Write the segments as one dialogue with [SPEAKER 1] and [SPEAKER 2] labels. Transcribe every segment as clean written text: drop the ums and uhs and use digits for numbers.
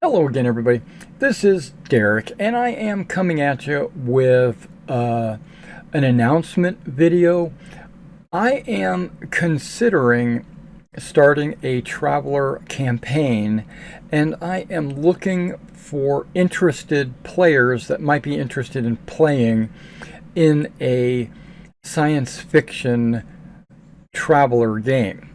[SPEAKER 1] Hello again, everybody. This is Derek, and I am coming at you with an announcement video. I am considering starting a traveler campaign, and I am looking for interested players that might be interested in playing in a science fiction traveler game.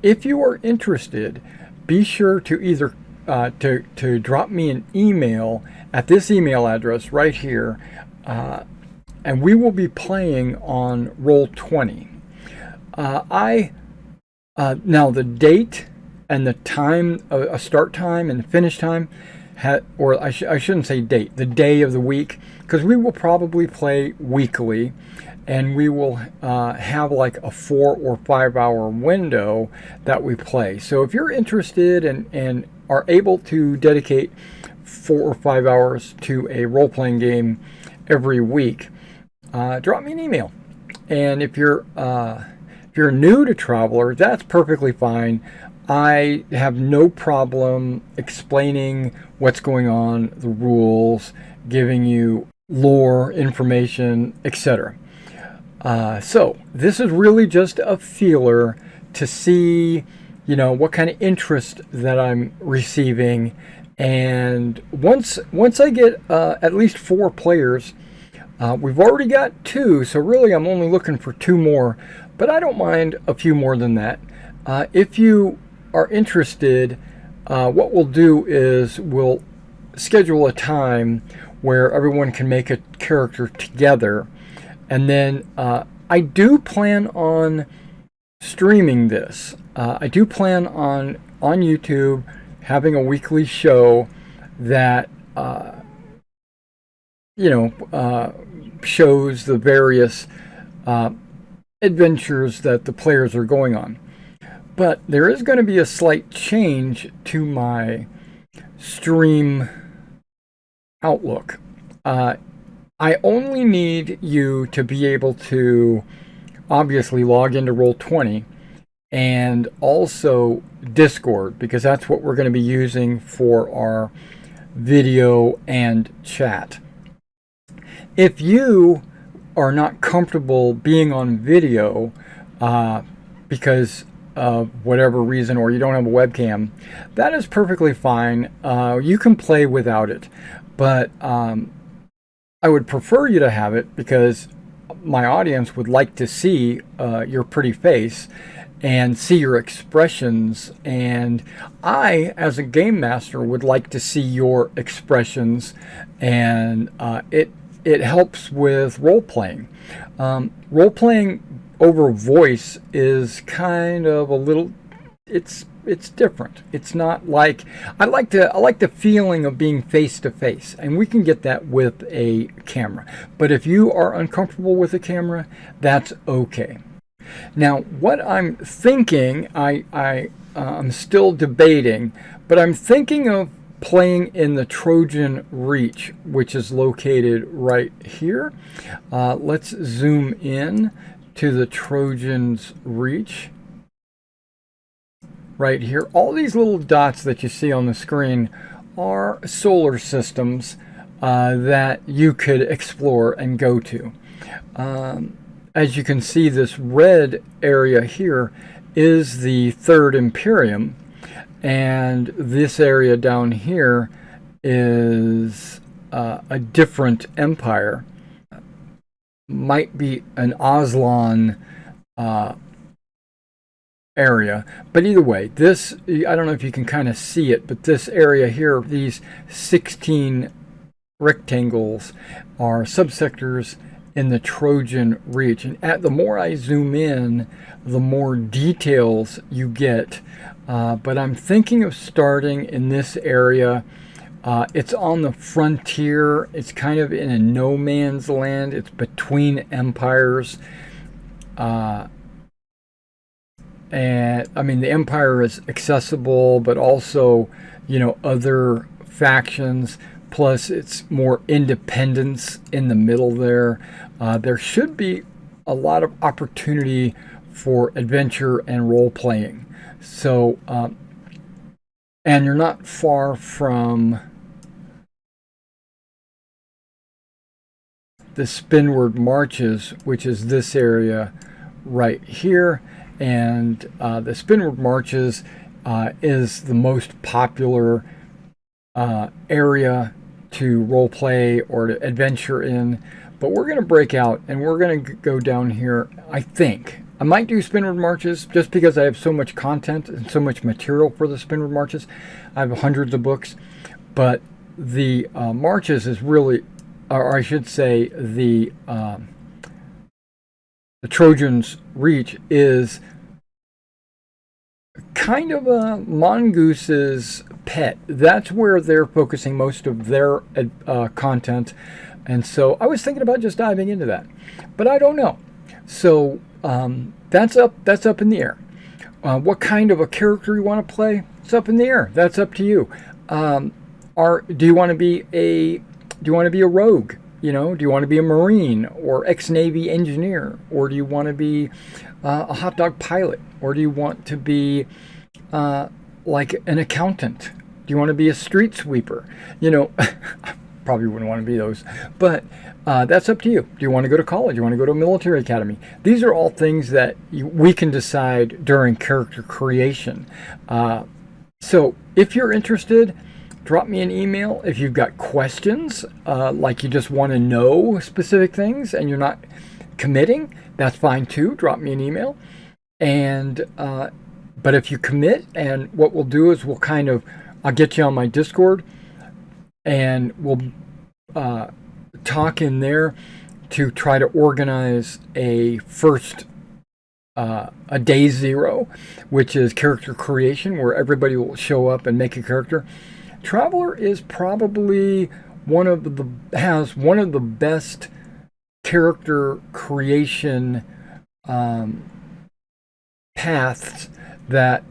[SPEAKER 1] If you are interested, be sure to either to drop me an email at this email address right here, and we will be playing on Roll20. I Now the date and the time, a start time and finish time, I shouldn't say date, the day of the week, because we will probably play weekly, and we will have like a 4 or 5 hour window that we play. So if you're interested and are able to dedicate 4 or 5 hours to a role-playing game every week, drop me an email. And if you're new to Traveler, that's perfectly fine. I have no problem explaining what's going on, the rules, giving you lore, information, etc. So this is really just a feeler to see, what kind of interest that I'm receiving. And once I get at least 4 players, we've already got 2, so really I'm only looking for 2 more, but I don't mind a few more than that. If you are interested, what we'll do is we'll schedule a time where everyone can make a character together. And then I do plan on streaming this. I do plan on YouTube having a weekly show that shows the various adventures that the players are going on. But there is going to be a slight change to my stream outlook. I only need you to be able to obviously log into Roll20 and also Discord, because that's what we're going to be using for our video and chat. If you are not comfortable being on video because of whatever reason, or you don't have a webcam, that is perfectly fine. You can play without it, but I would prefer you to have it, because my audience would like to see your pretty face and see your expressions, and I, as a game master, would like to see your expressions, and it helps with role-playing. Role-playing over voice is kind of a little, it's different. It's not like, I like the feeling of being face to face, and we can get that with a camera. But if you are uncomfortable with a camera, that's okay. Now, what I'm thinking, I'm still debating, but I'm thinking of playing in the Trojan Reach, which is located right here. Let's zoom in to the Trojan's Reach. Right here, all these little dots that you see on the screen are solar systems that you could explore and go to. As you can see, this red area here is the Third Imperium, and this area down here is a different empire. Might be an Aslan area, but either way, this, I don't know if you can kind of see it, but this area here, these 16 rectangles, are subsectors in the Trojan Reach, and the more I zoom in, the more details you get. But I'm thinking of starting in this area. It's on the frontier. It's kind of in a no man's land. It's between empires. And I mean, the empire is accessible, but also, other factions. Plus, it's more independence in the middle there. There should be a lot of opportunity for adventure and role playing. So and you're not far from the Spinward Marches, which is this area right here. And the Spinward Marches is the most popular area to role play or to adventure in. But we're going to break out and we're going to go down here. I think I might do Spinward Marches just because I have so much content and so much material for the Spinward Marches. I have hundreds of books, but the Marches is really, or I should say, the Trojan's Reach is kind of a Mongoose's pet. That's where they're focusing most of their content, and so I was thinking about just diving into that, but I don't know. So that's up in the air. What kind of a character you want to play? It's up in the air. That's up to you. Do you want to be a rogue? You know, do you want to be a Marine or ex-Navy engineer? Or do you want to be a hot dog pilot? Or do you want to be like an accountant? Do you want to be a street sweeper? You know, probably wouldn't want to be those. But that's up to you. Do you want to go to college? Do you want to go to a military academy? These are all things that we can decide during character creation. So if you're interested, drop me an email. If you've got questions, like you just want to know specific things and you're not committing, that's fine too. Drop me an email. And but if you commit, and what we'll do is I'll get you on my Discord and we'll talk in there to try to organize a day zero, which is character creation, where everybody will show up and make a character. Traveler is probably has one of the best character creation paths that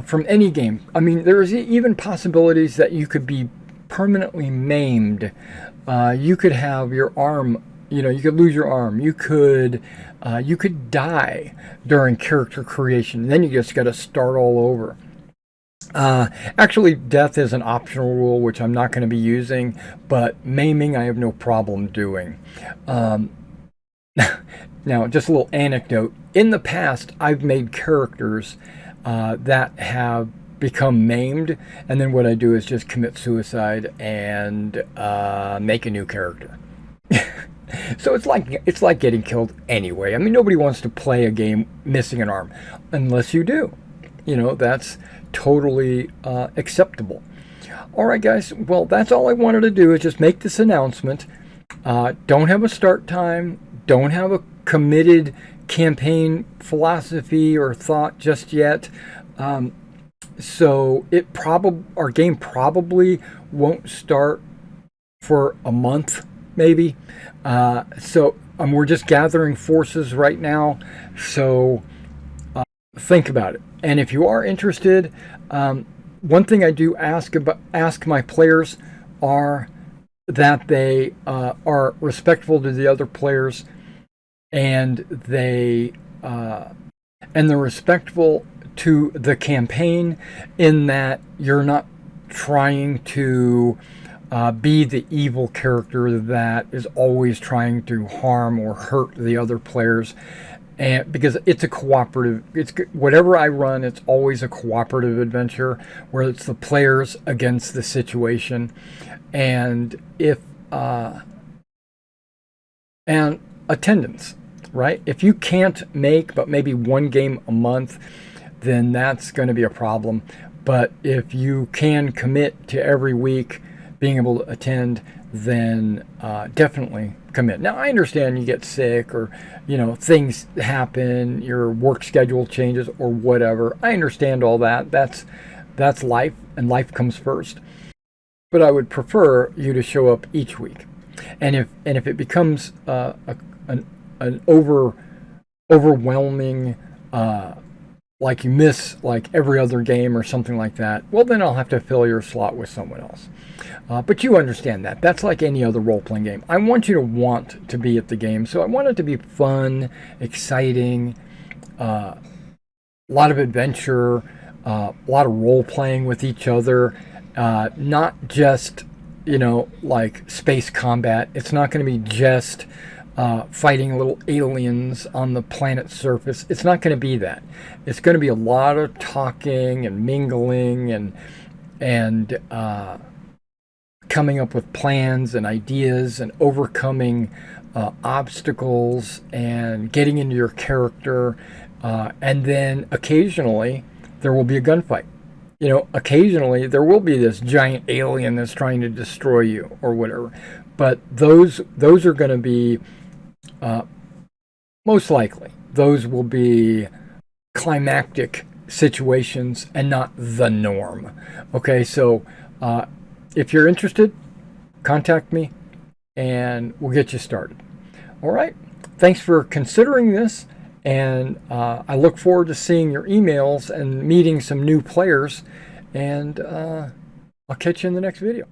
[SPEAKER 1] from any game. I mean, there's even possibilities that you could be permanently maimed. You could have your arm, you could lose your arm. You could die during character creation. Then you just got to start all over. Actually, death is an optional rule, which I'm not going to be using, but maiming I have no problem doing. Now, just a little anecdote. In the past, I've made characters that have become maimed, and then what I do is just commit suicide and make a new character. So it's like getting killed anyway. I mean, nobody wants to play a game missing an arm, unless you do. That's totally acceptable. All right, guys. Well, that's all I wanted to do is just make this announcement. Don't have a start time. Don't have a committed campaign philosophy or thought just yet. So our game probably won't start for a month, maybe. So we're just gathering forces right now. So think about it. And if you are interested, one thing I do ask my players are that they are respectful to the other players, and they're respectful to the campaign, in that you're not trying to be the evil character that is always trying to harm or hurt the other players. And because it's a cooperative, whatever I run, it's always a cooperative adventure where it's the players against the situation. And and attendance, right? If you can't make but maybe one game a month, then that's going to be a problem. But if you can commit to every week being able to attend, then definitely commit. Now, I understand you get sick, or things happen, your work schedule changes or whatever. I understand all that. That's life, and life comes first. But I would prefer you to show up each week. And if it becomes an overwhelming, like you miss like every other game or something like that, well, then I'll have to fill your slot with someone else. But you understand that. That's like any other role-playing game. I want you to want to be at the game. So I want it to be fun, exciting, a lot of adventure, a lot of role playing with each other, not just, like space combat. It's not going to be just fighting little aliens on the planet's surface. It's not going to be that. It's going to be a lot of talking and mingling and coming up with plans and ideas and overcoming obstacles and getting into your character. And then occasionally there will be a gunfight. Occasionally there will be this giant alien that's trying to destroy you or whatever. But those are going to be, most likely, those will be climactic situations and not the norm. Okay, so if you're interested, contact me and we'll get you started. All right, thanks for considering this. And I look forward to seeing your emails and meeting some new players. And I'll catch you in the next video.